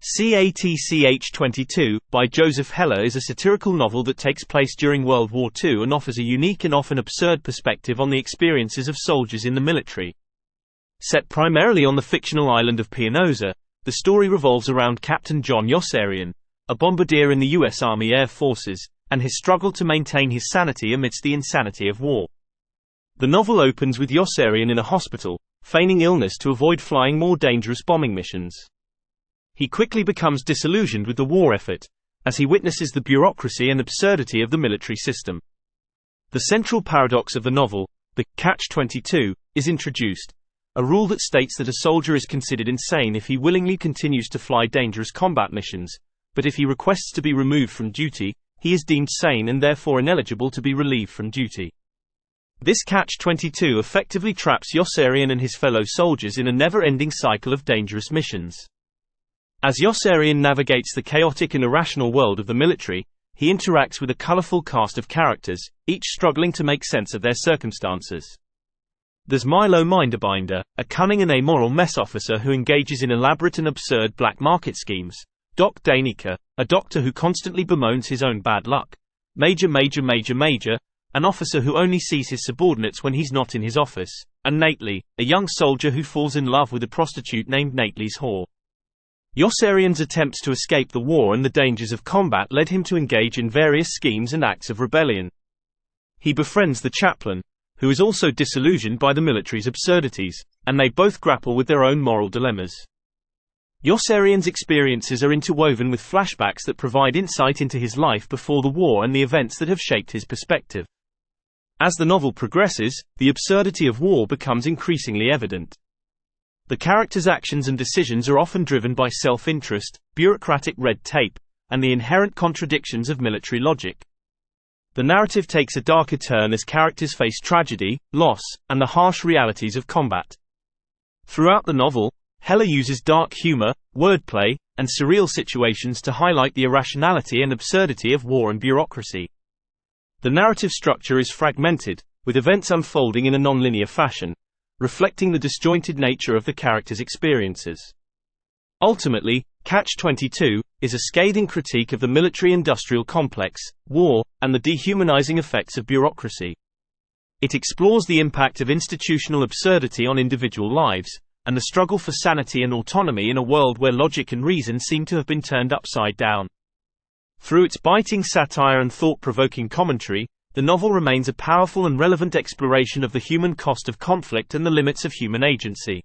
Catch-22, by Joseph Heller is a satirical novel that takes place during World War II and offers a unique and often absurd perspective on the experiences of soldiers in the military. Set primarily on the fictional island of Pianosa, the story revolves around Captain John Yossarian, a bombardier in the U.S. Army Air Forces, and his struggle to maintain his sanity amidst the insanity of war. The novel opens with Yossarian in a hospital, feigning illness to avoid flying more dangerous bombing missions. He quickly becomes disillusioned with the war effort, as he witnesses the bureaucracy and absurdity of the military system. The central paradox of the novel, the Catch-22, is introduced, a rule that states that a soldier is considered insane if he willingly continues to fly dangerous combat missions, but if he requests to be removed from duty, he is deemed sane and therefore ineligible to be relieved from duty. This Catch-22 effectively traps Yossarian and his fellow soldiers in a never-ending cycle of dangerous missions. As Yossarian navigates the chaotic and irrational world of the military, he interacts with a colorful cast of characters, each struggling to make sense of their circumstances. There's Milo Minderbinder, a cunning and amoral mess officer who engages in elaborate and absurd black market schemes. Doc Danica, a doctor who constantly bemoans his own bad luck. Major, an officer who only sees his subordinates when he's not in his office. And Nately, a young soldier who falls in love with a prostitute named Nately's whore. Yossarian's attempts to escape the war and the dangers of combat led him to engage in various schemes and acts of rebellion. He befriends the chaplain, who is also disillusioned by the military's absurdities, and they both grapple with their own moral dilemmas. Yossarian's experiences are interwoven with flashbacks that provide insight into his life before the war and the events that have shaped his perspective. As the novel progresses, the absurdity of war becomes increasingly evident. The characters' actions and decisions are often driven by self-interest, bureaucratic red tape, and the inherent contradictions of military logic. The narrative takes a darker turn as characters face tragedy, loss, and the harsh realities of combat. Throughout the novel, Heller uses dark humor, wordplay, and surreal situations to highlight the irrationality and absurdity of war and bureaucracy. The narrative structure is fragmented, with events unfolding in a non-linear fashion, reflecting the disjointed nature of the characters' experiences. Ultimately, Catch-22 is a scathing critique of the military-industrial complex, war, and the dehumanizing effects of bureaucracy. It explores the impact of institutional absurdity on individual lives, and the struggle for sanity and autonomy in a world where logic and reason seem to have been turned upside down. Through its biting satire and thought-provoking commentary, the novel remains a powerful and relevant exploration of the human cost of conflict and the limits of human agency.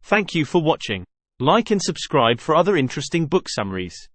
Thank you for watching. Like and subscribe for other interesting book summaries.